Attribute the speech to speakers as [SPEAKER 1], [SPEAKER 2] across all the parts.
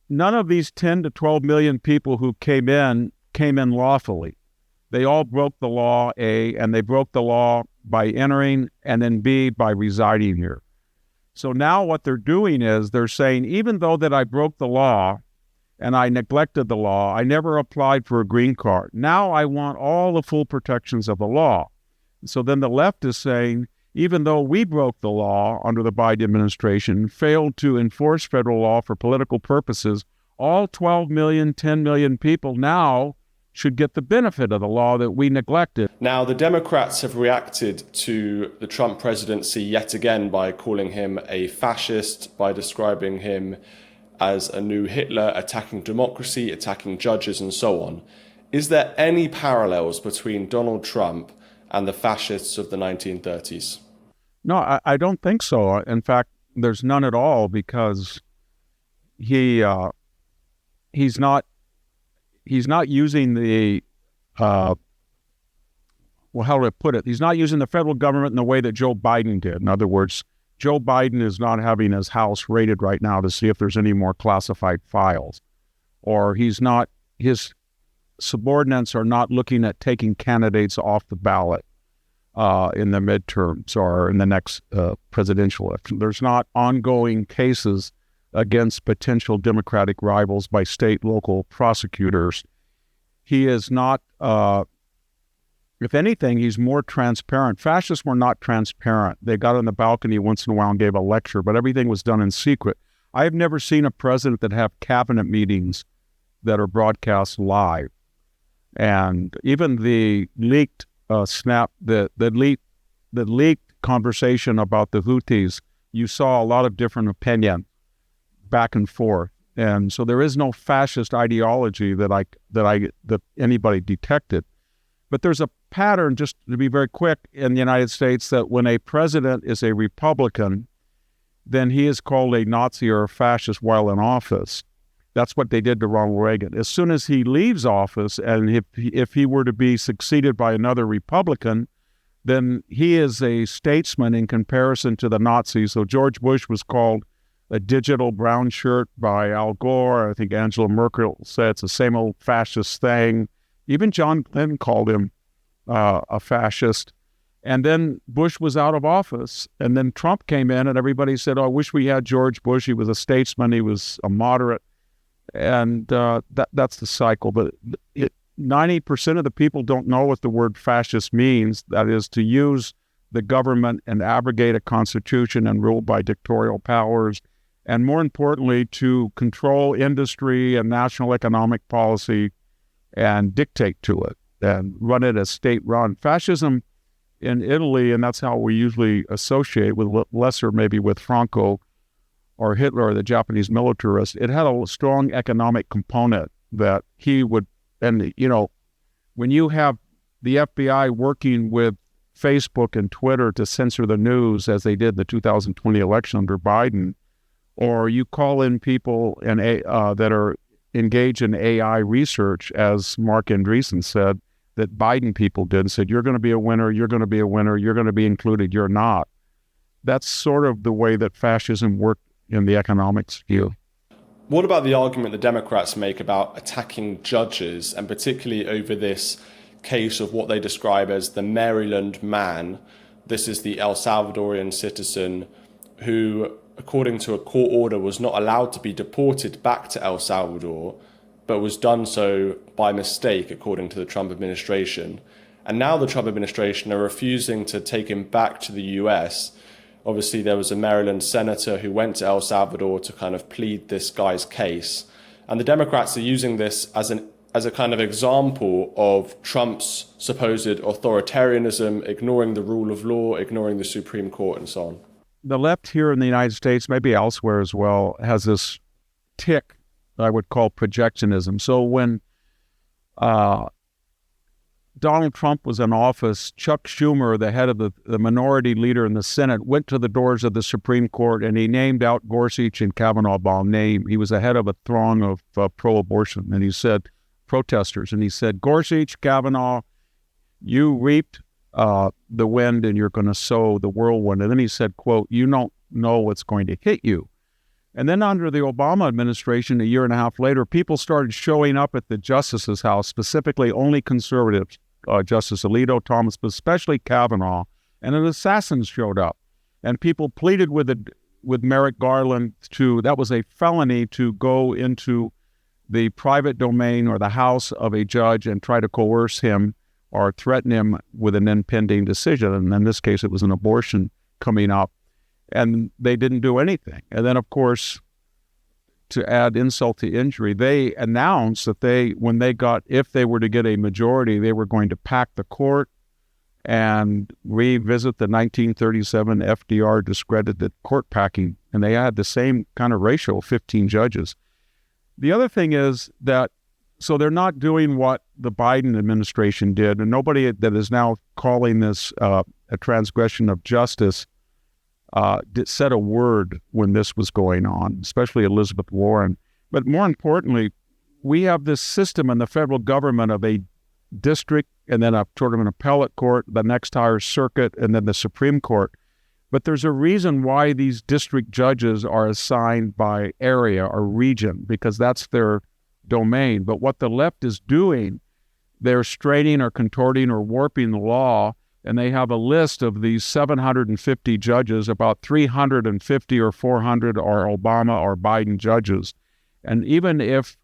[SPEAKER 1] none of these 10 to 12 million people who came in lawfully. They all broke the law, A, and they broke the law by entering, and then B, by residing here. So now what they're doing is they're saying, even though that I broke the law and I neglected the law, I never applied for a green card. Now I want all the full protections of the law. So then the left is saying, even though we broke the law under the Biden administration, failed to enforce federal law for political purposes, all 12 million, 10 million people now should get the benefit of the law that we neglected.
[SPEAKER 2] Now, the Democrats have reacted to the Trump presidency yet again by calling him a fascist, by describing him as a new Hitler, attacking democracy, attacking judges, and so on. Is there any parallels between Donald Trump and the fascists of the 1930s?
[SPEAKER 1] No, I don't think so. In fact, there's none at all, because he's not using the, how do I put it? He's not using the federal government in the way that Joe Biden did. In other words, Joe Biden is not having his house raided right now to see if there's any more classified files. Or his subordinates are not looking at taking candidates off the ballot in the midterms or in the next presidential election. There's not ongoing cases against potential Democratic rivals by state, local prosecutors. He is not, if anything, he's more transparent. Fascists were not transparent. They got on the balcony once in a while and gave a lecture, but everything was done in secret. I've never seen a president that have cabinet meetings that are broadcast live. And even the leaked the leaked conversation about the Houthis, you saw a lot of different opinion back and forth. And so there is no fascist ideology that anybody detected. But there's a pattern, just to be very quick, in the United States, that when a president is a Republican, then he is called a Nazi or a fascist while in office. That's what they did to Ronald Reagan. As soon as he leaves office, and if he were to be succeeded by another Republican, then he is a statesman in comparison to the Nazis. So George Bush was called a digital brown shirt by Al Gore. I think Angela Merkel said it's the same old fascist thing. Even John Clinton called him a fascist. And then Bush was out of office. And then Trump came in, and everybody said, oh, I wish we had George Bush. He was a statesman. He was a moderate. And that's the cycle. But 90% of the people don't know what the word fascist means. That is, to use the government and abrogate a constitution and rule by dictatorial powers. And more importantly, to control industry and national economic policy and dictate to it and run it as state-run. Fascism in Italy, and that's how we usually associate with lesser, maybe with Franco or Hitler or the Japanese militarist, it had a strong economic component that he would, and when you have the FBI working with Facebook and Twitter to censor the news as they did the 2020 election under Biden, or you call in people that are engaged in AI research, as Mark Andreessen said, that Biden people did, and said, you're going to be a winner, you're going to be a winner, you're going to be included, you're not. That's sort of the way that fascism worked in the economics view.
[SPEAKER 2] What about the argument the Democrats make about attacking judges, and particularly over this case of what they describe as the Maryland man? This is the El Salvadorian citizen who, according to a court order, was not allowed to be deported back to El Salvador, but was done so by mistake, according to the Trump administration. And now the Trump administration are refusing to take him back to the US. Obviously, there was a Maryland senator who went to El Salvador to kind of plead this guy's case. And the Democrats are using this as a kind of example of Trump's supposed authoritarianism, ignoring the rule of law, ignoring the Supreme Court, and so on.
[SPEAKER 1] The left here in the United States, maybe elsewhere as well, has this tick that I would call projectionism. So when Donald Trump was in office, Chuck Schumer, the head of the minority leader in the Senate, went to the doors of the Supreme Court and he named out Gorsuch and Kavanaugh by name. He was the head of a throng of pro-abortion, and he said, protesters, and he said, Gorsuch, Kavanaugh, you reaped the wind and you're going to sow the whirlwind. And then he said, quote, you don't know what's going to hit you. And then under the Obama administration, a year and a half later, people started showing up at the justice's house, specifically only conservatives, Justice Alito, Thomas, but especially Kavanaugh, and an assassin showed up. And people pleaded with Merrick Garland that was a felony to go into the private domain or the house of a judge and try to coerce him or threaten him with an impending decision. And in this case, it was an abortion coming up. And they didn't do anything. And then, of course, to add insult to injury, they announced that if they were to get a majority, they were going to pack the court and revisit the 1937 FDR discredited court packing. And they had the same kind of ratio, 15 judges. The other thing is that, so they're not doing what the Biden administration did, and nobody that is now calling this a transgression of justice said a word when this was going on, especially Elizabeth Warren. But more importantly, we have this system in the federal government of a district and then a sort of an appellate court, the next higher circuit, and then the Supreme Court. But there's a reason why these district judges are assigned by area or region, because that's their domain. But what the left is doing, they're straining or contorting or warping the law, and they have a list of these 750 judges. About 350 or 400 are Obama or Biden judges. And even if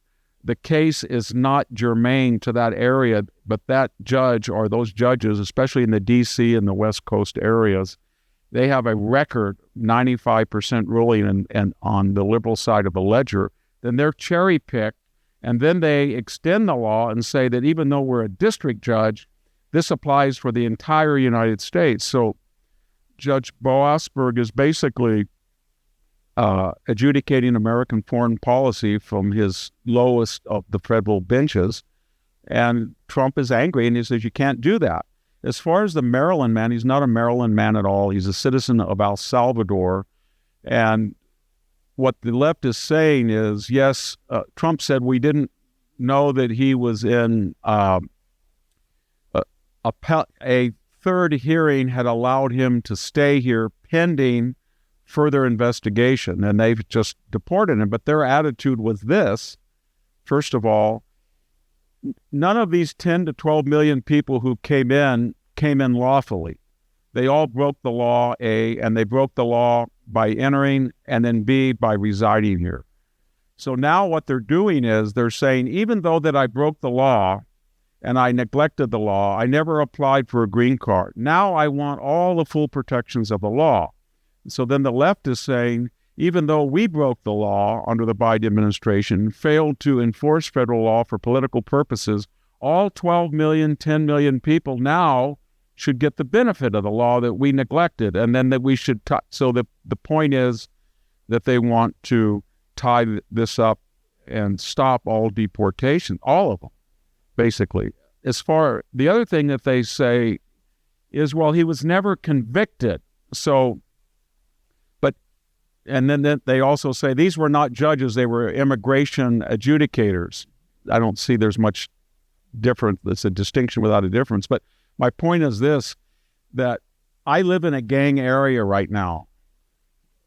[SPEAKER 1] the case is not germane to that area, but that judge or those judges, especially in the D.C. and the West Coast areas, they have a record 95% ruling and on the liberal side of the ledger, then they're cherry-picked, and then they extend the law and say that even though we're a district judge, this applies for the entire United States. So Judge Boasberg is basically adjudicating American foreign policy from his lowest of the federal benches, and Trump is angry, and he says, you can't do that. As far as the Maryland man, he's not a Maryland man at all. He's a citizen of El Salvador. And what the left is saying is, yes, Trump said we didn't know that he was in a third hearing had allowed him to stay here pending further investigation, and they've just deported him. But their attitude was this: first of all, none of these 10 to 12 million people who came in lawfully. They all broke the law, A, and they broke the law by entering, and then B, by residing here. So now what they're doing is they're saying, even though that I broke the law and I neglected the law, I never applied for a green card. Now I want all the full protections of the law. So then the left is saying, even though we broke the law under the Biden administration, failed to enforce federal law for political purposes, all 12 million, 10 million people now should get the benefit of the law that we neglected, and then that we should so the point is that they want to tie this up and stop all deportation, all of them, basically. The other thing that they say is, well, he was never convicted. And then they also say these were not judges, they were immigration adjudicators. I don't see there's much difference. It's a distinction without a difference. But my point is this, that I live in a gang area right now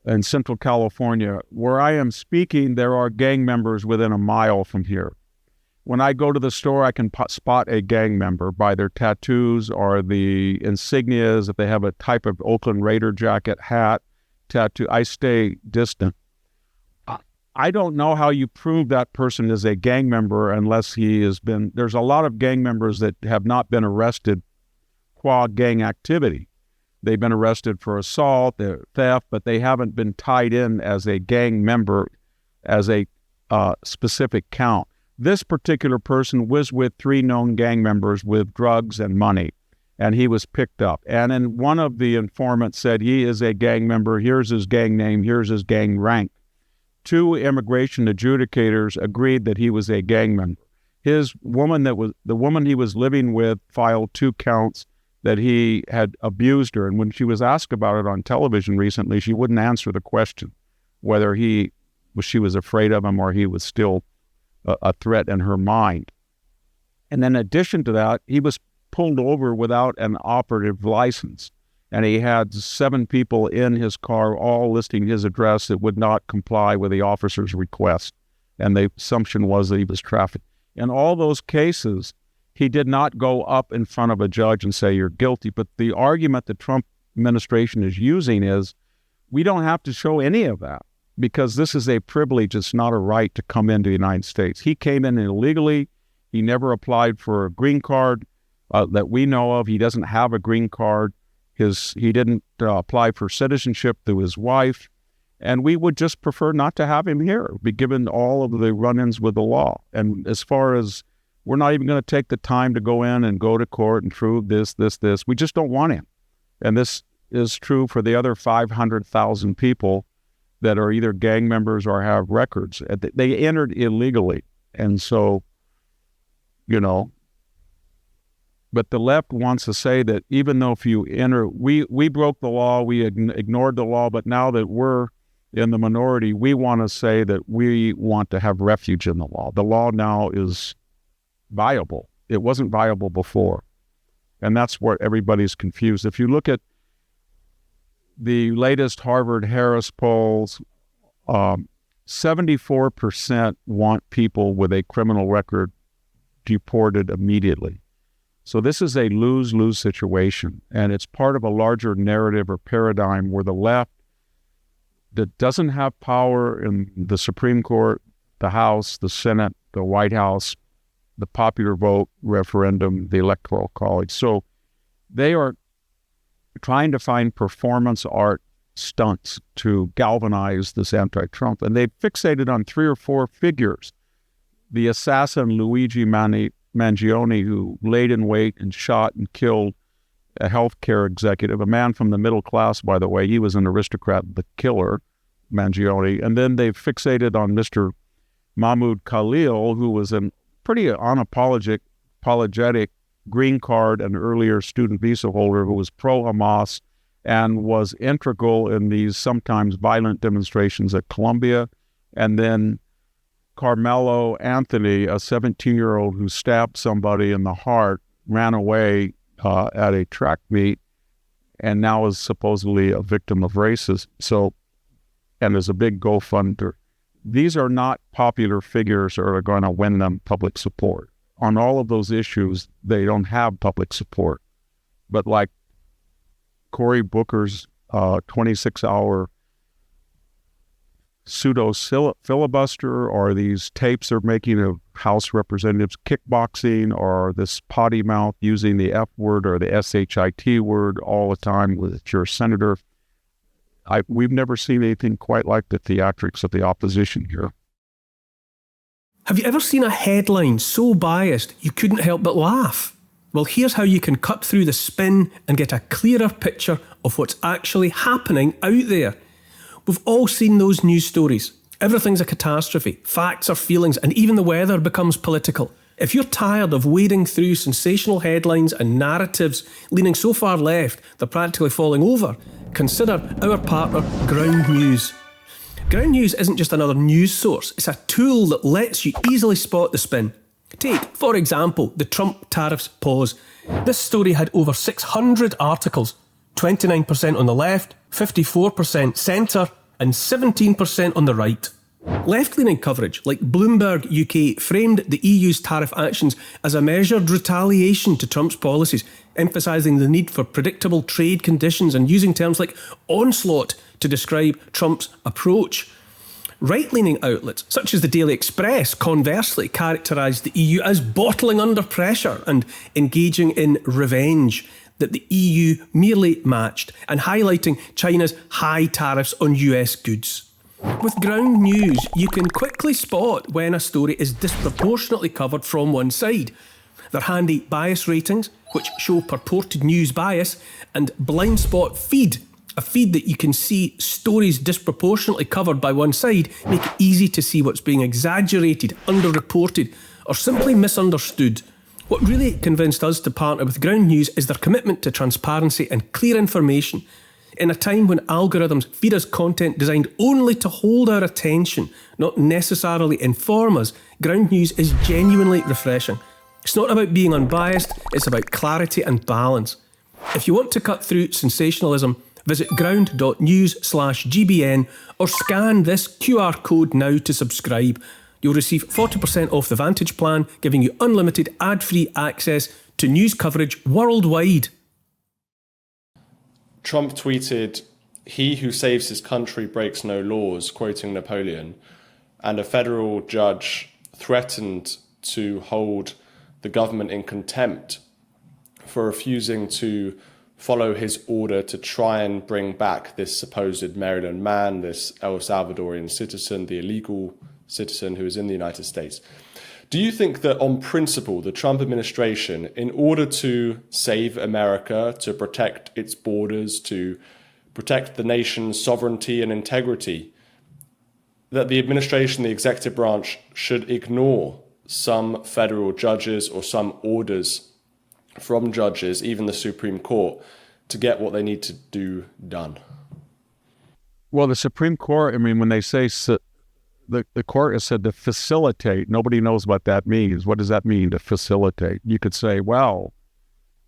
[SPEAKER 1] in Central California. Where I am speaking, there are gang members within a mile from here. When I go to the store, I can spot a gang member by their tattoos or the insignias, if they have a type of Oakland Raider jacket, hat, tattoo. I stay distant. I don't know how you prove that person is a gang member unless he has been. There's a lot of gang members that have not been arrested qua gang activity. They've been arrested for assault, theft, but they haven't been tied in as a gang member as a specific count. This particular person was with 3 known gang members with drugs and money, and he was picked up. And then one of the informants said, he is a gang member, here's his gang name, here's his gang rank. 2 immigration adjudicators agreed that he was a gang member. The woman he was living with filed 2 counts that he had abused her. And when she was asked about it on television recently, she wouldn't answer the question, whether she was afraid of him or he was still a threat in her mind. And in addition to that, he was pulled over without an operative license. and he had 7 people in his car, all listing his address that would not comply with the officer's request. And the assumption was that he was trafficked. In all those cases, he did not go up in front of a judge and say, you're guilty. But the argument the Trump administration is using is, we don't have to show any of that because this is a privilege. It's not a right to come into the United States. He came in illegally. He never applied for a green card that we know of. He doesn't have a green card. He didn't apply for citizenship through his wife. And we would just prefer not to have him here, be given all of the run-ins with the law. And as far as we're not even going to take the time to go in and go to court and prove this. We just don't want him. And this is true for the other 500,000 people that are either gang members or have records. They entered illegally. And so, but the left wants to say that even though if you enter, we broke the law, we ignored the law, but now that we're in the minority, we want to say that we want to have refuge in the law. The law now is viable. It wasn't viable before. And that's where everybody's confused. If you look at the latest Harvard-Harris polls, 74% want people with a criminal record deported immediately. So this is a lose-lose situation, and it's part of a larger narrative or paradigm where the left that doesn't have power in the Supreme Court, the House, the Senate, the White House, the popular vote, referendum, the Electoral College. So they are trying to find performance art stunts to galvanize this anti-Trump, and they fixated on 3 or 4 figures. The assassin Luigi Mangione, who laid in wait and shot and killed a healthcare executive, a man from the middle class, by the way. He was an aristocrat, the killer, Mangione. And then they fixated on Mr. Mahmoud Khalil, who was a pretty unapologetic green card and earlier student visa holder who was pro-Hamas and was integral in these sometimes violent demonstrations at Columbia. And then Carmelo Anthony, a 17-year-old who stabbed somebody in the heart, ran away at a track meet and now is supposedly a victim of racism. So, and is a big GoFundMe. These are not popular figures that are going to win them public support. On all of those issues, they don't have public support. But like Cory Booker's 26-hour pseudo-filibuster, or these tapes they're making of House representatives kickboxing, or this potty mouth using the F word or the SHIT word all the time with your senator. We've never seen anything quite like the theatrics of the opposition here.
[SPEAKER 3] Have you ever seen a headline so biased you couldn't help but laugh? Well, here's how you can cut through the spin and get a clearer picture of what's actually happening out there. We've all seen those news stories. Everything's a catastrophe. Facts are feelings, and even the weather becomes political. If you're tired of wading through sensational headlines and narratives leaning so far left they're practically falling over, consider our partner Ground News. Ground News isn't just another news source, it's a tool that lets you easily spot the spin. Take, for example, the Trump tariffs pause. This story had over 600 articles, 29% on the left, 54% centre, and 17% on the right. Left-leaning coverage, like Bloomberg UK, framed the EU's tariff actions as a measured retaliation to Trump's policies, emphasising the need for predictable trade conditions and using terms like onslaught to describe Trump's approach. Right-leaning outlets, such as the Daily Express, conversely characterised the EU as bottling under pressure and engaging in revenge that the EU merely matched, and highlighting China's high tariffs on US goods. With Ground News, you can quickly spot when a story is disproportionately covered from one side. They're handy bias ratings, which show purported news bias, and blind spot feed, a feed that you can see stories disproportionately covered by one side, make it easy to see what's being exaggerated, underreported, or simply misunderstood. What really convinced us to partner with Ground News is their commitment to transparency and clear information. In a time when algorithms feed us content designed only to hold our attention, not necessarily inform us, Ground News is genuinely refreshing. It's not about being unbiased, it's about clarity and balance. If you want to cut through sensationalism, visit ground.news/GBN or scan this QR code now to subscribe. You'll receive 40% off the Vantage plan, giving you unlimited ad-free access to news coverage worldwide.
[SPEAKER 2] Trump tweeted, "He who saves his country breaks no laws," quoting Napoleon, and a federal judge threatened to hold the government in contempt for refusing to follow his order to try and bring back this supposed Maryland man, this El Salvadorian citizen, the illegal citizen who is in the United States. Do you think that on principle, the Trump administration, in order to save America, to protect its borders, to protect the nation's sovereignty and integrity, that the administration, the executive branch, should ignore some federal judges or some orders from judges, even the Supreme Court, to get what they need to do done?
[SPEAKER 1] Well, the Supreme Court, I mean, when they say the court has said to facilitate, nobody knows what that means. What does that mean, to facilitate? You could say, well,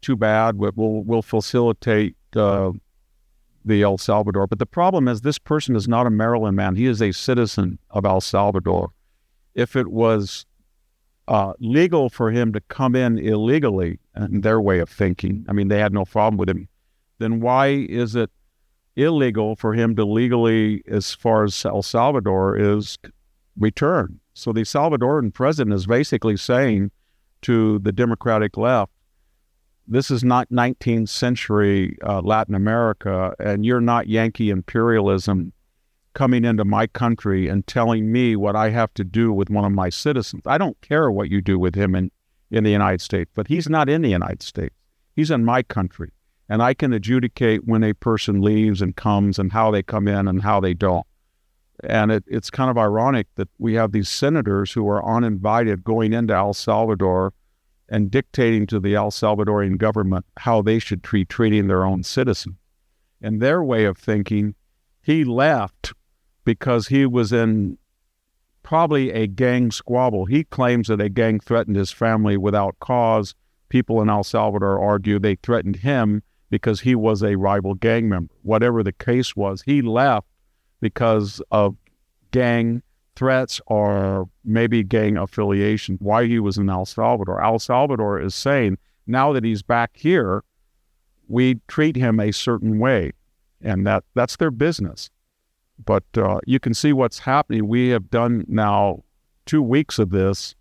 [SPEAKER 1] too bad, we'll facilitate the El Salvador. But the problem is, this person is not a Maryland man. He is a citizen of El Salvador. If it was legal for him to come in illegally, in their way of thinking, I mean, they had no problem with him, then why is it illegal for him to legally, as far as El Salvador is, return? So the Salvadoran president is basically saying to the Democratic left, this is not 19th century Latin America, and you're not Yankee imperialism coming into my country and telling me what I have to do with one of my citizens. I don't care what you do with him in the United States, but he's not in the United States. He's in my country. And I can adjudicate when a person leaves and comes and how they come in and how they don't. And it's kind of ironic that we have these senators who are uninvited going into El Salvador and dictating to the El Salvadorian government how they should treating their own citizens. And their way of thinking, he left because he was in probably a gang squabble. He claims that a gang threatened his family without cause. People in El Salvador argue they threatened him because he was a rival gang member. Whatever the case was, he left because of gang threats or maybe gang affiliation, why he was in El Salvador. El Salvador is saying, now that he's back here, we treat him a certain way, and that's their business. But you can see what's happening. We have done now 2 weeks of this,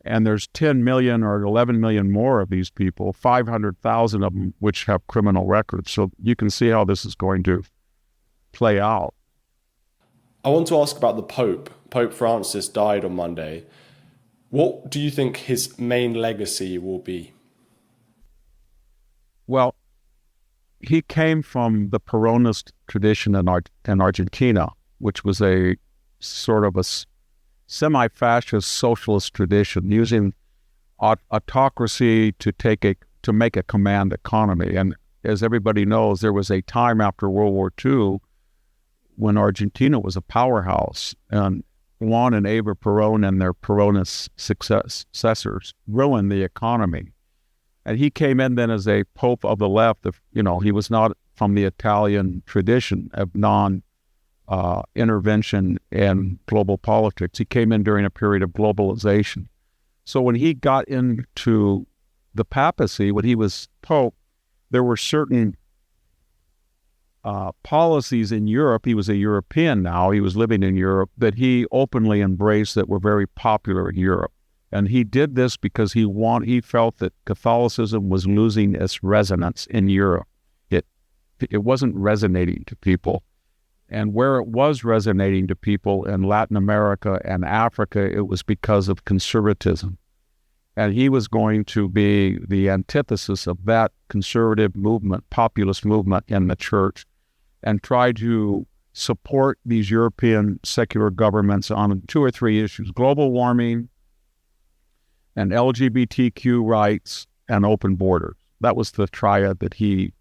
[SPEAKER 1] and there's 10 million or 11 million more of these people, 500,000 of them which have criminal records. So you can see how this is going to play out.
[SPEAKER 2] I want to ask about the Pope. Pope Francis died on Monday. What do you think his main legacy will be?
[SPEAKER 1] Well, he came from the Peronist tradition in Argentina, which was a sort of a semi-fascist socialist tradition, using autocracy to make a command economy. And as everybody knows, there was a time after World War II when Argentina was a powerhouse, and Juan and Eva Perón and their Peronist successors ruined the economy. And he came in then as a pope of the left. He was not from the Italian tradition of intervention in global politics. He came in during a period of globalization. So when he got into the papacy, when he was pope, there were certain policies in Europe. He was a European now. He was living in Europe that he openly embraced that were very popular in Europe. And he did this because he felt that Catholicism was losing its resonance in Europe. It wasn't resonating to people. And where it was resonating to people in Latin America and Africa, it was because of conservatism. And he was going to be the antithesis of that conservative movement, populist movement in the church, and try to support these European secular governments on 2 or 3 issues: global warming and LGBTQ rights and open borders. That was the triad that he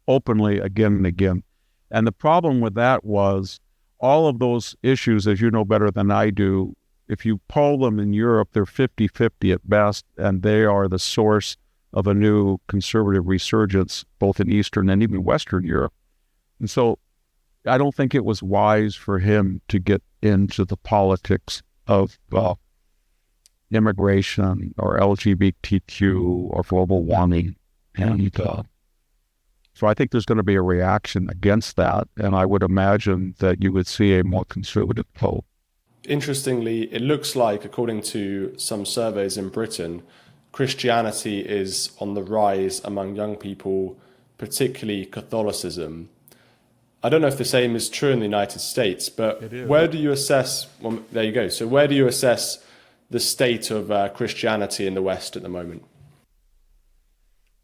[SPEAKER 1] openly, again and again. And the problem with that was all of those issues, as you know better than I do, if you poll them in Europe, they're 50-50 at best, and they are the source of a new conservative resurgence, both in Eastern and even Western Europe. And so I don't think it was wise for him to get into the politics of immigration or LGBTQ or global warming. And so I think there's going to be a reaction against that. And I would imagine that you would see a more conservative poll.
[SPEAKER 2] Interestingly, it looks like, according to some surveys in Britain, Christianity is on the rise among young people, particularly Catholicism. I don't know if the same is true in the United States, but where do you assess, well, there you go. So where do you assess the state of Christianity in the West at the moment?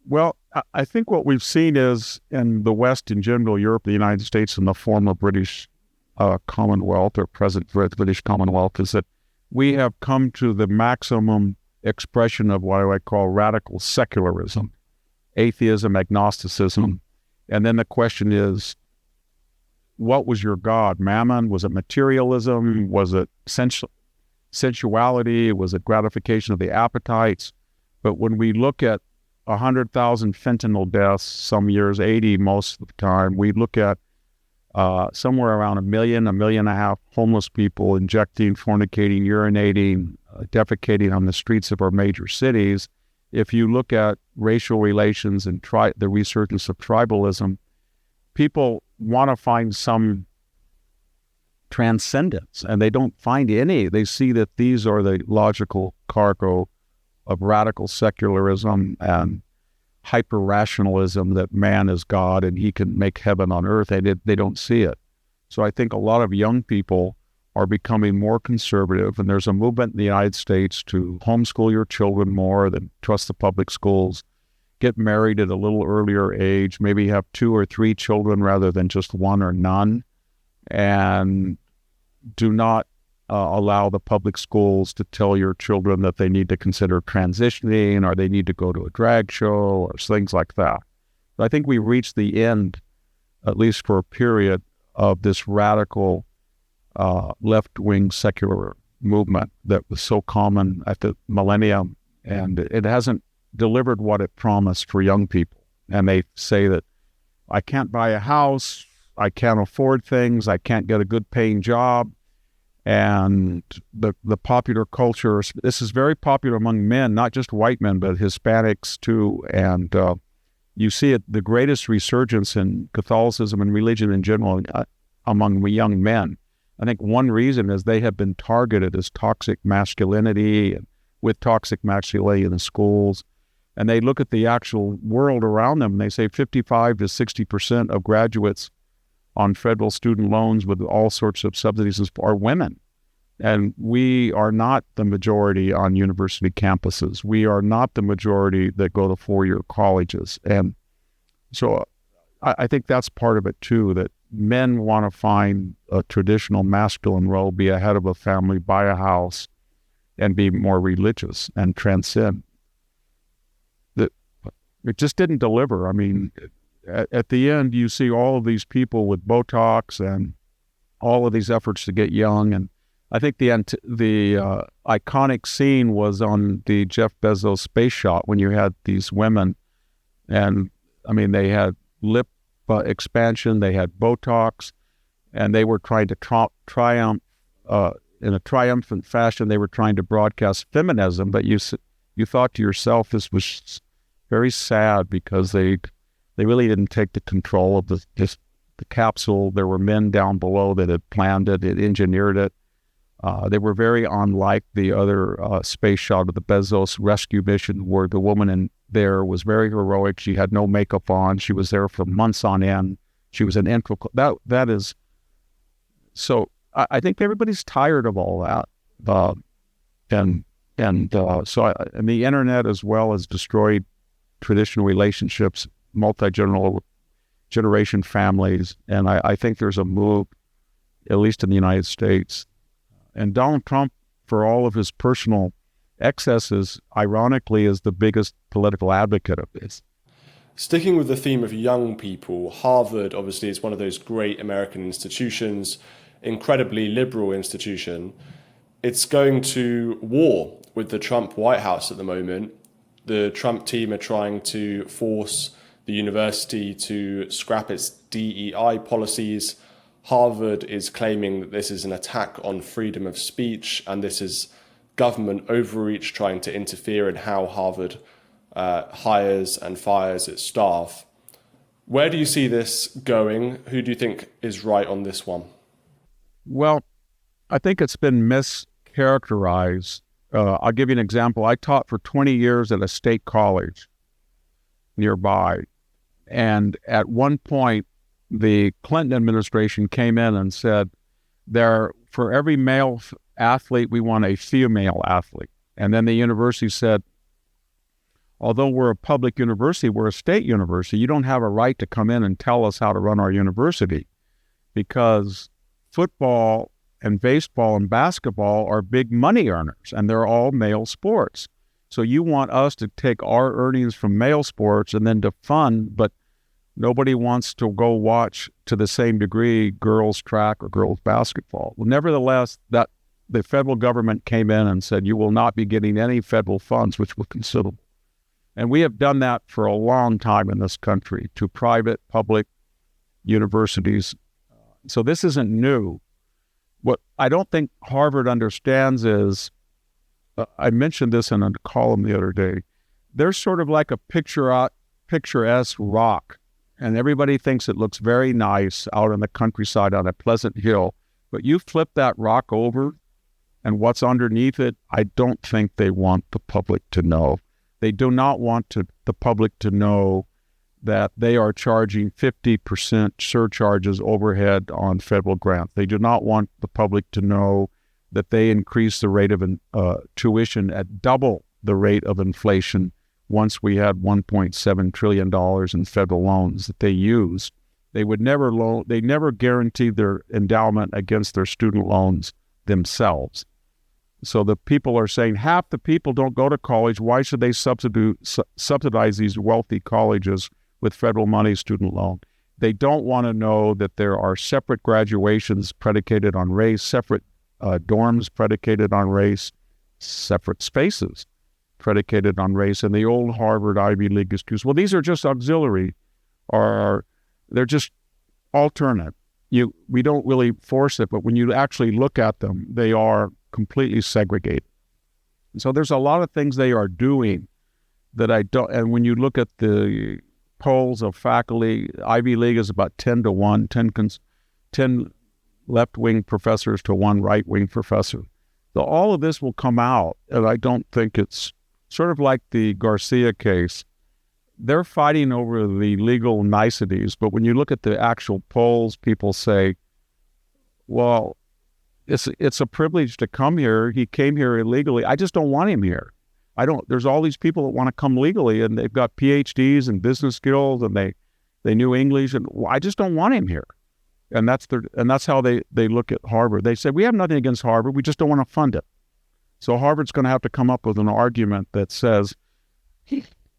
[SPEAKER 1] Well, I think what we've seen is in the West in general, Europe, the United States, and the former British Commonwealth or present British Commonwealth, is that we have come to the maximum expression of what I call radical secularism, atheism, agnosticism. And then the question is, what was your God? Mammon? Was it materialism? Was it sensuality? Was it gratification of the appetites? But when we look at 100,000 fentanyl deaths, some years 80 most of the time, we look at somewhere around 1.5 million homeless people injecting, fornicating, urinating, defecating on the streets of our major cities. If you look at racial relations and the resurgence of tribalism, people want to find some transcendence, and they don't find any. They see that these are the logical cargo of radical secularism and hyper-rationalism, that man is God and he can make heaven on earth. They don't see it. So I think a lot of young people are becoming more conservative, and there's a movement in the United States to homeschool your children more than trust the public schools, get married at a little earlier age, maybe have 2 or 3 children rather than just 1 or none, and do not allow the public schools to tell your children that they need to consider transitioning or they need to go to a drag show or things like that. But I think we reached the end, at least for a period, of this radical left-wing secular movement that was so common at the millennium, and it hasn't delivered what it promised for young people. And they say that I can't buy a house, I can't afford things, I can't get a good paying job. And the popular culture, this is very popular among men, not just white men, but Hispanics too. And you see it, the greatest resurgence in Catholicism and religion in general among young men. I think one reason is they have been targeted as toxic masculinity, and with toxic masculinity in the schools. And they look at the actual world around them, and they say 55 to 60% of graduates on federal student loans with all sorts of subsidies are women. And we are not the majority on university campuses. We are not the majority that go to 4-year colleges. And so I think that's part of it too, that men want to find a traditional masculine role, be a head of a family, buy a house, and be more religious and transcend. It just didn't deliver. I mean, at the end, you see all of these people with Botox and all of these efforts to get young. And I think the iconic scene was on the Jeff Bezos space shot when you had these women, and I mean, they had lip expansion, they had Botox, and they were trying to triumph in a triumphant fashion. They were trying to broadcast feminism, but you thought to yourself, this was very sad, because they really didn't take the control of the capsule. There were men down below that had planned it, had engineered it. They were very unlike the other space shot of the Bezos rescue mission, where the woman in there was very heroic. She had no makeup on. She was there for months on end. She was an integral. That is. So I think everybody's tired of all that, and the internet as well has destroyed traditional relationships, multi-generation families, and I think there's a move, at least in the United States. And Donald Trump, for all of his personal excesses, ironically, is the biggest political advocate of this.
[SPEAKER 2] Sticking with the theme of young people, Harvard obviously is one of those great American institutions, incredibly liberal institution. It's going to war with the Trump White House at the moment. the Trump team are trying to force the university to scrap its DEI policies. Harvard is claiming that this is an attack on freedom of speech, and this is government overreach trying to interfere in how Harvard hires and fires its staff. Where do you see this going? Who do you think is right on this one?
[SPEAKER 1] Well, I think it's been mischaracterized. I'll give you an example. I taught for 20 years at a state college nearby. And at one point, the Clinton administration came in and said, for every male athlete, we want a female athlete. And then the university said, although we're a public university, we're a state university, you don't have a right to come in and tell us how to run our university, because football and baseball and basketball are big money earners, and they're all male sports. So you want us to take our earnings from male sports and then to fund, but nobody wants to go watch to the same degree girls track or girls basketball. Well, nevertheless, that the federal government came in and said, you will not be getting any federal funds, which was considerable. And we have done that for a long time in this country to private, public universities. So this isn't new. What I don't think Harvard understands is, I mentioned this in a column the other day, they're sort of like a picturesque rock, and everybody thinks it looks very nice out on the countryside on a pleasant hill. But you flip that rock over, and what's underneath it, I don't think they want the public to know. They do not want the public to know that they are charging 50% surcharges overhead on federal grants. They do not want the public to know that they increase the rate of tuition at double the rate of inflation once we had $1.7 trillion in federal loans that they used. They never guaranteed their endowment against their student loans themselves. So the people are saying half the people don't go to college. Why should they subsidize these wealthy colleges with federal money student loan? They don't want to know that there are separate graduations predicated on race, separate dorms predicated on race, separate spaces predicated on race. And the old Harvard Ivy League excuse, well, these are just auxiliary, or they're just alternate. We don't really force it, but when you actually look at them, they are completely segregated. And so there's a lot of things they are doing that I don't, and when you look at the polls of faculty, Ivy League is about 10-1, 10 left-wing professors to 1 right-wing professor. So all of this will come out, and I don't think it's sort of like the Garcia case. They're fighting over the legal niceties, but when you look at the actual polls, people say, well, it's a privilege to come here. He came here illegally. I just don't want him here. There's all these people that want to come legally, and they've got PhDs and business skills, and they knew English, and I just don't want him here. And that's how they look at Harvard. They say, we have nothing against Harvard, we just don't want to fund it. So Harvard's going to have to come up with an argument that says,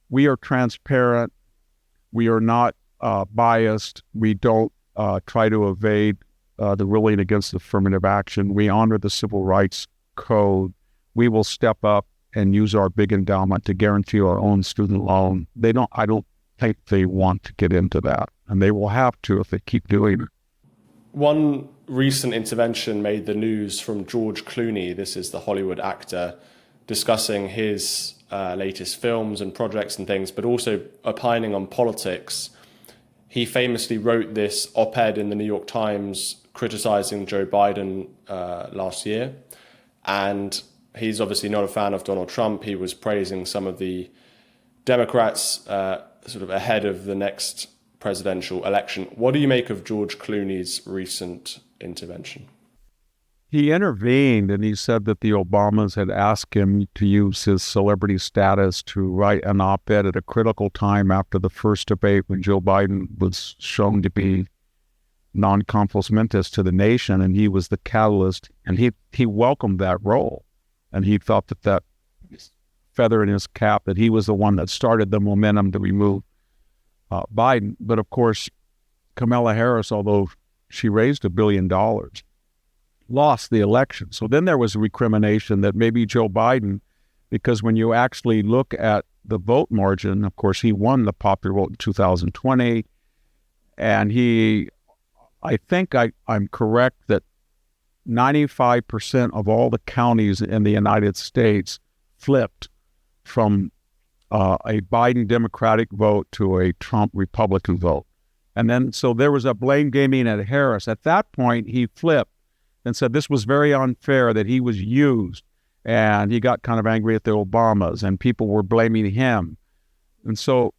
[SPEAKER 1] we are transparent, we are not biased, we don't try to evade the ruling against affirmative action, we honor the Civil Rights Code, we will step up and use our big endowment to guarantee our own student loan. I don't think they want to get into that, and they will have to if they keep doing it.
[SPEAKER 2] One recent intervention made the news from George Clooney. This is the Hollywood actor discussing his latest films and projects and things, but also opining on politics. He famously wrote this op-ed in the New York Times criticizing Joe Biden last year. And he's obviously not a fan of Donald Trump. He was praising some of the Democrats sort of ahead of the next presidential election. What do you make of George Clooney's recent intervention?
[SPEAKER 1] He intervened, and he said that the Obamas had asked him to use his celebrity status to write an op-ed at a critical time after the first debate when Joe Biden was shown to be non-compos mentis to the nation, and he was the catalyst, and he welcomed that role. And he thought that feather in his cap, that he was the one that started the momentum to remove Biden. But of course, Kamala Harris, although she raised $1 billion, lost the election. So then there was recrimination that maybe Joe Biden, because when you actually look at the vote margin. Of course, he won the popular vote in 2020. And I think I'm correct that 95% of all the counties in the United States flipped from a Biden Democratic vote to a Trump Republican vote. And then, so there was a blame gaming at Harris. At that point, he flipped and said this was very unfair, that he was used. And he got kind of angry at the Obamas, and people were blaming him. And so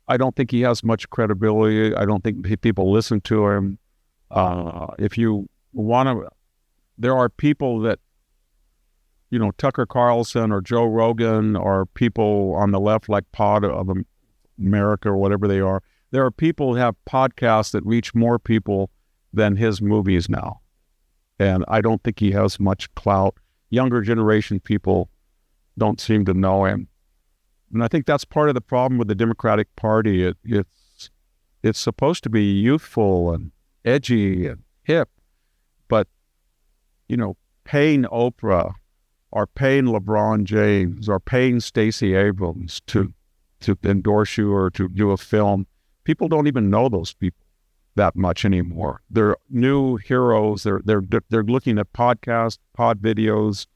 [SPEAKER 1] I don't think he has much credibility. I don't think people listen to him. If you want to, there are people that, Tucker Carlson or Joe Rogan or people on the left like Pod of America or whatever they are. There are people who have podcasts that reach more people than his movies now. And I don't think he has much clout. Younger generation people don't seem to know him. And I think that's part of the problem with the Democratic Party. It's supposed to be youthful and edgy and hip, but, paying Oprah or paying LeBron James or paying Stacey Abrams to endorse you or to do a film, people don't even know those people that much anymore. They're new heroes. They're looking at podcasts, pod videos,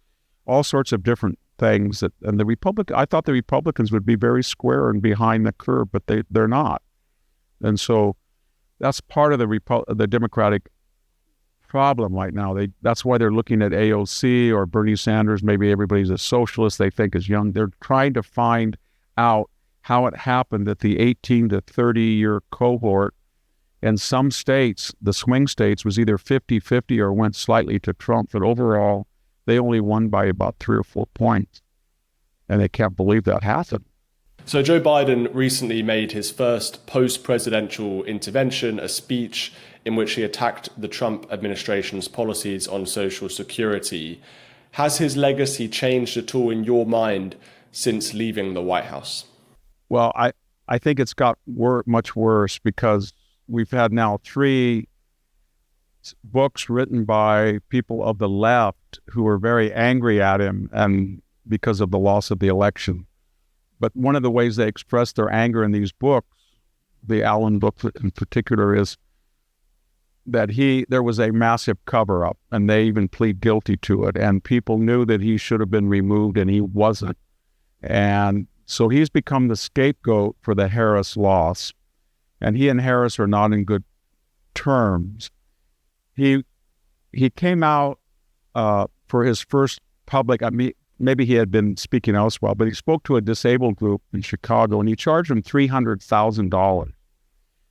[SPEAKER 1] all sorts of different things. And I thought the Republicans would be very square and behind the curve, but they're not. And so that's part of the Democratic problem right now. That's why they're looking at AOC or Bernie Sanders. Maybe everybody's a socialist they think is young. They're trying to find out how it happened that the 18 to 30-year cohort in some states, the swing states, was either 50-50 or went slightly to Trump. But overall, they only won by about 3 or 4 points. And they can't believe that happened.
[SPEAKER 2] So Joe Biden recently made his first post-presidential intervention, a speech in which he attacked the Trump administration's policies on Social Security. Has his legacy changed at all in your mind since leaving the White House?
[SPEAKER 1] Well, I think it's got much worse because we've had now 3 books written by people of the left who are very angry at him and because of the loss of the election. But one of the ways they express their anger in these books, the Allen book in particular, is that there was a massive cover-up, and they even plead guilty to it, and people knew that he should have been removed, and he wasn't. And so he's become the scapegoat for the Harris loss, and he and Harris are not in good terms. He came out for his first public, maybe he had been speaking elsewhere, but he spoke to a disabled group in Chicago, and he charged them $300,000.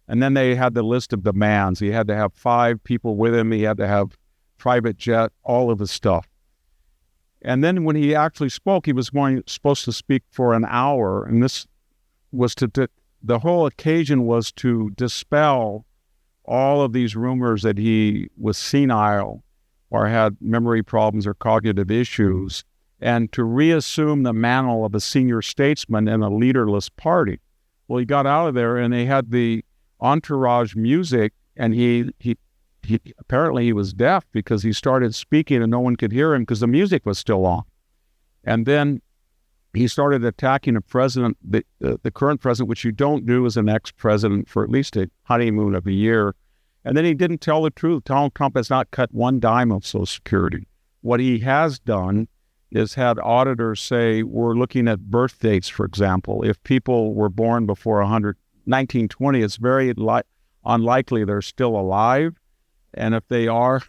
[SPEAKER 1] And then they had the list of demands. He had to have 5 people with him. He had to have private jet, all of his stuff. And then when he actually spoke, he was supposed to speak for an hour. And this was the whole occasion was to dispel all of these rumors that he was senile or had memory problems or cognitive issues, and to reassume the mantle of a senior statesman in a leaderless party. Well, he got out of there, and they had the entourage music, and he apparently he was deaf because he started speaking and no one could hear him because the music was still on. And then he started attacking the president, the current president, which you don't do as an ex-president for at least a honeymoon of a year. And then he didn't tell the truth. Donald Trump has not cut one dime of Social Security. What he has done is had auditors say, we're looking at birth dates, for example. If people were born before 1920, it's very unlikely they're still alive. And if they are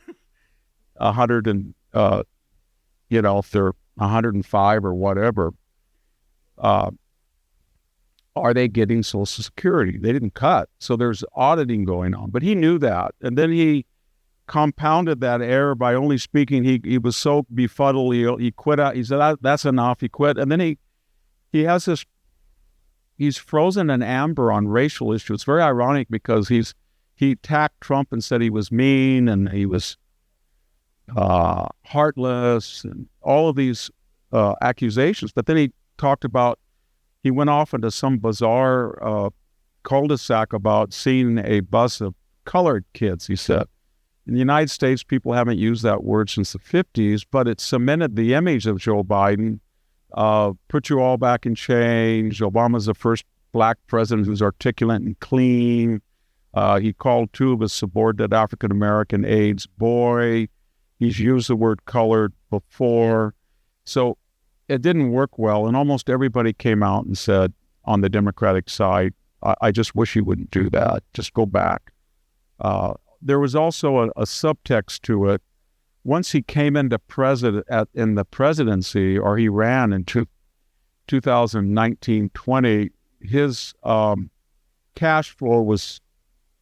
[SPEAKER 1] 100 and, if they're 105 or whatever, are they getting Social Security? They didn't cut. So there's auditing going on. But he knew that. And then he compounded that error by only speaking. He was so befuddled, he quit out. He said, that's enough. He quit. And then he has this, he's frozen in amber on racial issues. It's very ironic because he attacked Trump and said he was mean and he was heartless and all of these accusations. But then he went off into some bizarre cul-de-sac about seeing a bus of colored kids, he said. In the United States, people haven't used that word since the 50s, but it cemented the image of Joe Biden put you all back in change. Obama's the first black president who's articulate and clean. He called two of his subordinate African-American aides boy. He's used the word colored before. So it didn't work well. And almost everybody came out and said on the Democratic side, I just wish he wouldn't do that. Just go back. There was also a subtext to it. Once he came into in the presidency, or he ran in 2019-20, his cash flow was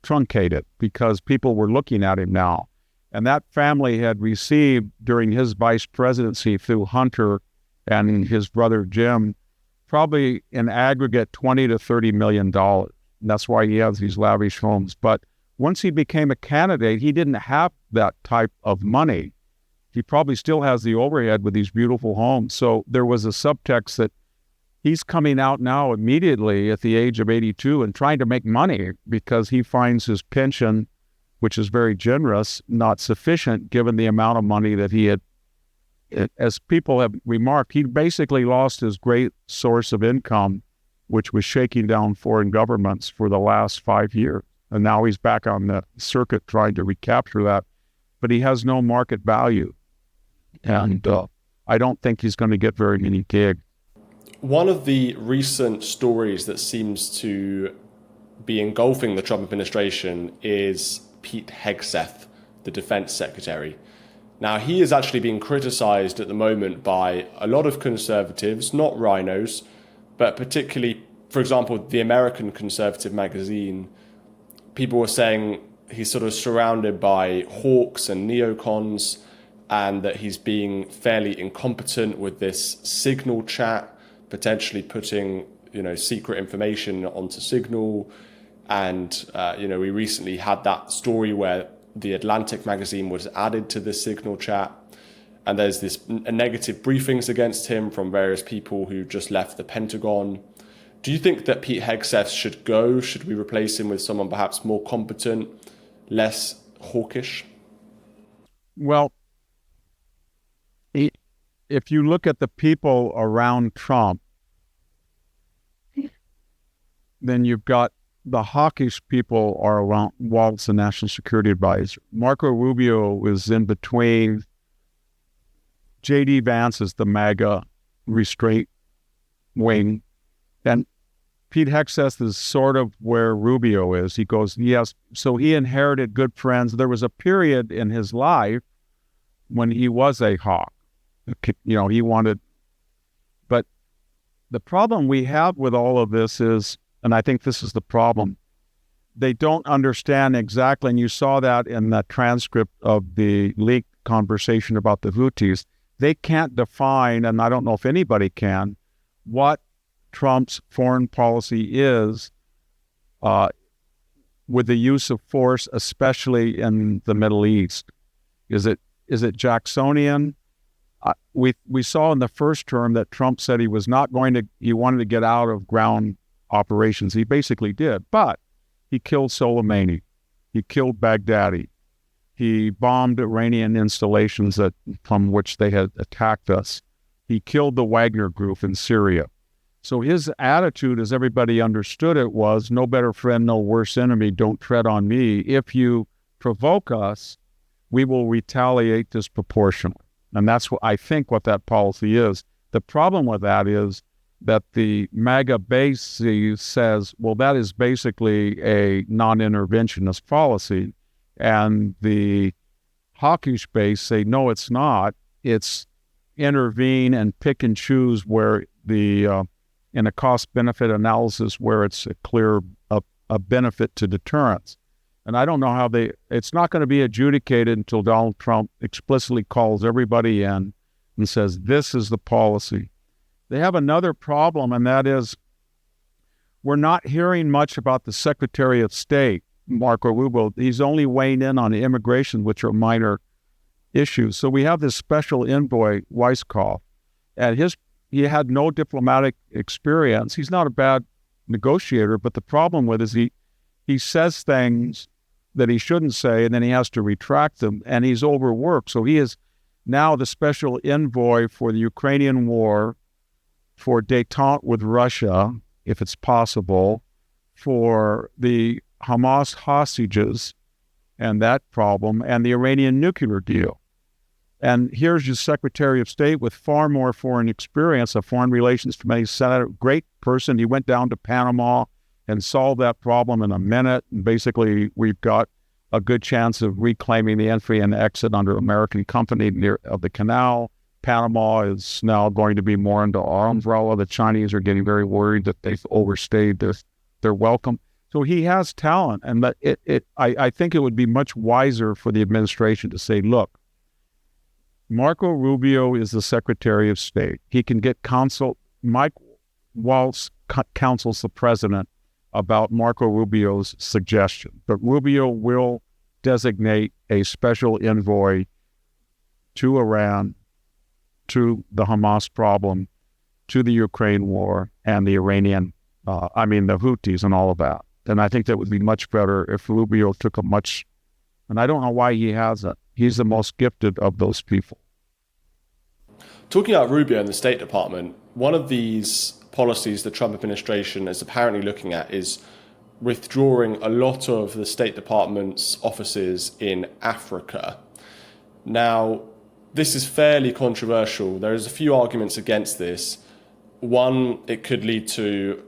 [SPEAKER 1] truncated because people were looking at him now. And that family had received during his vice presidency through Hunter and his brother Jim, probably in aggregate $20 to $30 million. And that's why he has these lavish homes. But once he became a candidate, he didn't have that type of money. He probably still has the overhead with these beautiful homes. So there was a subtext that he's coming out now immediately at the age of 82 and trying to make money because he finds his pension, which is very generous, not sufficient given the amount of money that he had. As people have remarked, he basically lost his great source of income, which was shaking down foreign governments for the last 5 years. And now he's back on the circuit trying to recapture that. But he has no market value. And I don't think he's going to get very many gigs.
[SPEAKER 2] One of the recent stories that seems to be engulfing the Trump administration is Pete Hegseth, the defense secretary. Now, he is actually being criticized at the moment by a lot of conservatives, not rhinos, but particularly, for example, the American Conservative magazine. People were saying he's sort of surrounded by hawks and neocons, and that he's being fairly incompetent with this Signal chat, potentially putting, secret information onto Signal. And, we recently had that story where the Atlantic magazine was added to the Signal chat. And there's negative briefings against him from various people who just left the Pentagon. Do you think that Pete Hegseth should go? Should we replace him with someone perhaps more competent, less hawkish?
[SPEAKER 1] Well, if you look at the people around Trump, then you've got the hawkish people are around Waltz, the national security advisor. Marco Rubio is in between. J.D. Vance is the MAGA restraint wing. And Pete Hegseth is sort of where Rubio is. He goes, yes. So he inherited good friends. There was a period in his life when he was a hawk. He wanted, but the problem we have with all of this is, and I think this is the problem, they don't understand exactly, and you saw that in the transcript of the leaked conversation about the Houthis, they can't define, and I don't know if anybody can, what Trump's foreign policy is with the use of force, especially in the Middle East. Is it Jacksonian? We saw in the first term that Trump said he wanted to get out of ground operations. He basically did, but he killed Soleimani. He killed Baghdadi. He bombed Iranian installations from which they had attacked us. He killed the Wagner Group in Syria. So his attitude, as everybody understood it, was no better friend, no worse enemy, don't tread on me. If you provoke us, we will retaliate disproportionately. And that's what I think what that policy is. The problem with that is that the MAGA base says, well, that is basically a non-interventionist policy. And the hawkish base say, no, it's not. It's intervene and pick and choose where in a cost-benefit analysis where it's a clear a benefit to deterrence. And I don't know how it's not going to be adjudicated until Donald Trump explicitly calls everybody in and says, this is the policy. They have another problem, and that is we're not hearing much about the Secretary of State, Marco Rubio. He's only weighing in on immigration, which are minor issues. So we have this special envoy, Weisskopf, and he had no diplomatic experience. He's not a bad negotiator, but the problem with it is he says things that he shouldn't say, and then he has to retract them, and he's overworked. So he is now the special envoy for the Ukrainian war, for détente with Russia, if it's possible, for the Hamas hostages and that problem, and the Iranian nuclear deal. And here's your Secretary of State with far more foreign experience, a foreign relations committee senator, great person. He went down to Panama and solved that problem in a minute. And basically, we've got a good chance of reclaiming the entry and exit under American company near of the canal. Panama is now going to be more under our umbrella. The Chinese are getting very worried that they've overstayed their welcome. So he has talent, and I think it would be much wiser for the administration to say, look, Marco Rubio is the Secretary of State. He can get counsel. Mike Waltz counsels the president about Marco Rubio's suggestion, but Rubio will designate a special envoy to Iran, to the Hamas problem, to the Ukraine war, and the the Houthis and all of that. And I think that would be much better if Rubio took and I don't know why he hasn't. He's the most gifted of those people.
[SPEAKER 2] Talking about Rubio and the State Department, one of these policies the Trump administration is apparently looking at is withdrawing a lot of the State Department's offices in Africa. Now, this is fairly controversial. There's a few arguments against this. One, it could lead to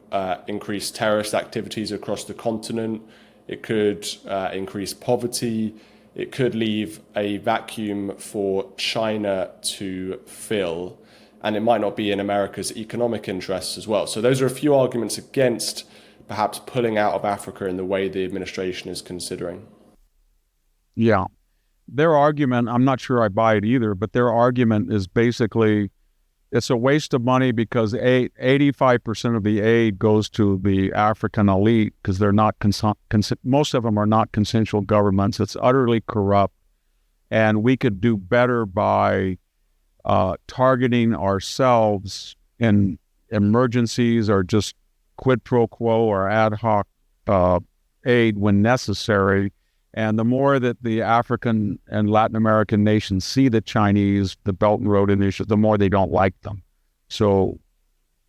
[SPEAKER 2] increased terrorist activities across the continent. It could increase poverty. It could leave a vacuum for China to fill. And it might not be in America's economic interests as well. So those are a few arguments against perhaps pulling out of Africa in the way the administration is considering.
[SPEAKER 1] Yeah. Their argument, I'm not sure I buy it either, but their argument is basically it's a waste of money because 85% of the aid goes to the African elite because they're not most of them are not consensual governments. It's utterly corrupt, and we could do better by targeting ourselves in emergencies or just quid pro quo or ad hoc aid when necessary. And the more that the African and Latin American nations see the Chinese, the Belt and Road Initiative, the more they don't like them. So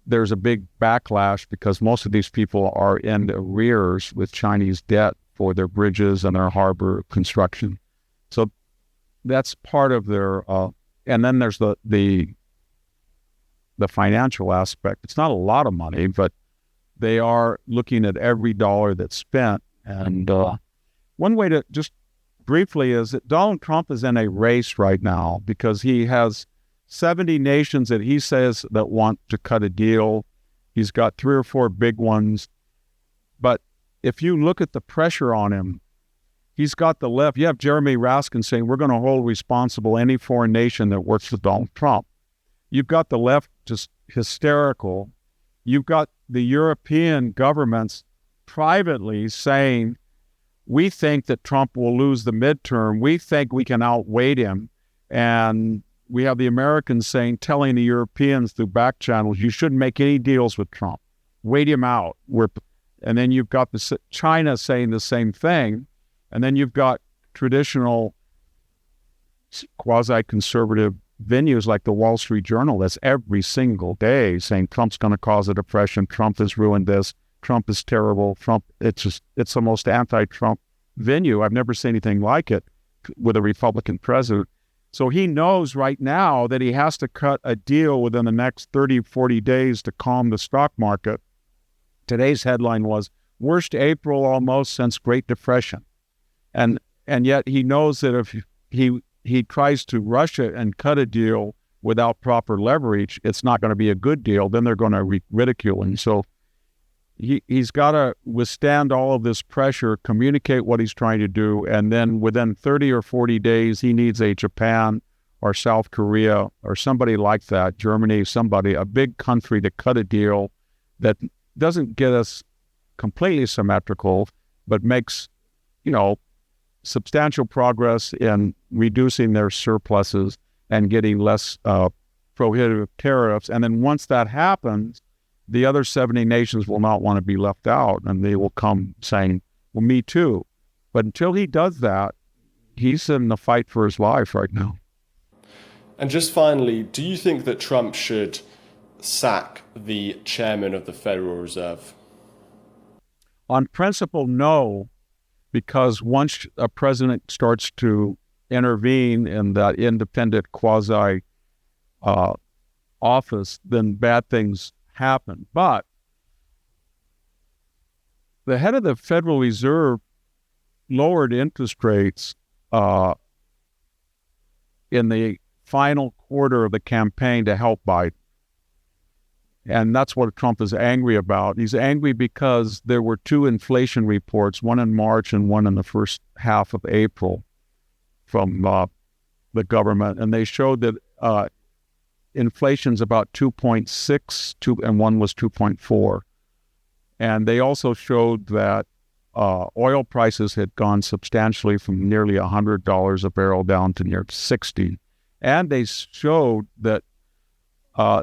[SPEAKER 1] there's a big backlash because most of these people are in arrears with Chinese debt for their bridges and their harbor construction. So that's part of their, and then there's the financial aspect. It's not a lot of money, but they are looking at every dollar that's spent. And one way to just briefly is that Donald Trump is in a race right now because he has 70 nations that he says that want to cut a deal. He's got 3 or 4 big ones. But if you look at the pressure on him, he's got the left. You have Jeremy Raskin saying, we're going to hold responsible any foreign nation that works with Donald Trump. You've got the left just hysterical. You've got the European governments privately saying, we think that Trump will lose the midterm. We think we can outweight him. And we have the Americans telling the Europeans through back channels, you shouldn't make any deals with Trump. Wait him out. And then you've got China saying the same thing. And then you've got traditional quasi-conservative venues like the Wall Street Journal that's every single day saying Trump's going to cause a depression. Trump has ruined this. Trump is terrible. It's the most anti-Trump venue. I've never seen anything like it with a Republican president. So he knows right now that he has to cut a deal within the next 30, 40 days to calm the stock market. Today's headline was, worst April almost since Great Depression. And yet he knows that if he tries to rush it and cut a deal without proper leverage, it's not going to be a good deal. Then they're going to ridicule him. So he's got to withstand all of this pressure, communicate what he's trying to do, and then within 30 or 40 days, he needs a Japan or South Korea or somebody like that, Germany, a big country to cut a deal that doesn't get us completely symmetrical, but makes, substantial progress in reducing their surpluses and getting less prohibitive tariffs. And then once that happens, the other 70 nations will not want to be left out, and they will come saying, well, me too. But until he does that, he's in the fight for his life right now.
[SPEAKER 2] And just finally, do you think that Trump should sack the chairman of the Federal Reserve?
[SPEAKER 1] On principle, no, because once a president starts to intervene in that independent quasi office, then bad things happen. But the head of the Federal Reserve lowered interest rates in the final quarter of the campaign to help Biden. And that's what Trump is angry about. He's angry because there were two inflation reports, one in March and one in the first half of April from the government. And they showed that inflation's about 2.6, and one was 2.4. And they also showed that oil prices had gone substantially from nearly $100 a barrel down to near 60. And they showed that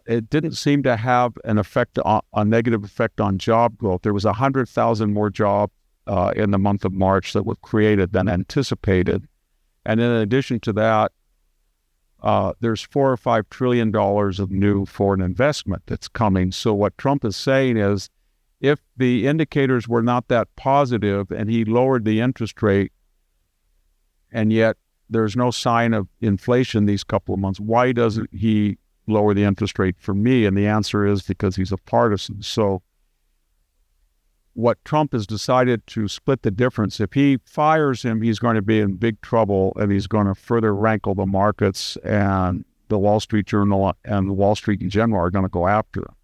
[SPEAKER 1] it didn't seem to have a negative effect on job growth. There was 100,000 more jobs in the month of March that were created than anticipated. And in addition to that, there's $4 or $5 trillion of new foreign investment that's coming. So what Trump is saying is, if the indicators were not that positive and he lowered the interest rate, and yet there's no sign of inflation these couple of months, why doesn't he lower the interest rate for me? And the answer is because he's a partisan. So what Trump has decided to split the difference. If he fires him, he's going to be in big trouble, and he's going to further rankle the markets, and the Wall Street Journal and Wall Street in general are going to go after him.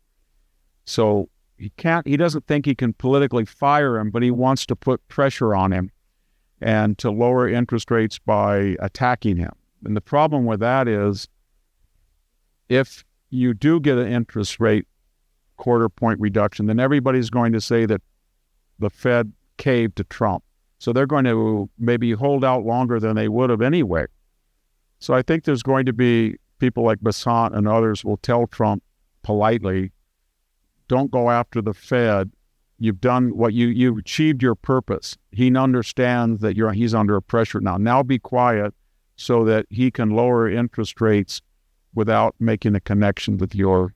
[SPEAKER 1] So he doesn't think he can politically fire him, but he wants to put pressure on him and to lower interest rates by attacking him. And the problem with that is, if you do get an interest rate quarter point reduction, then everybody's going to say that the Fed caved to Trump. So they're going to maybe hold out longer than they would have anyway. So I think there's going to be people like Bassant and others will tell Trump politely, don't go after the Fed. You've done what you've achieved your purpose. He understands that he's under pressure now. Now be quiet so that he can lower interest rates without making a connection with your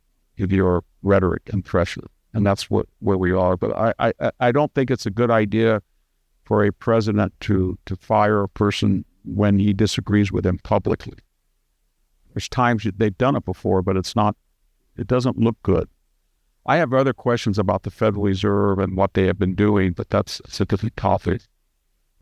[SPEAKER 1] rhetoric and pressure. And that's where we are. But I don't think it's a good idea for a president to fire a person when he disagrees with him publicly. There's times they've done it before, but it doesn't look good. I have other questions about the Federal Reserve and what they have been doing, but that's a different topic.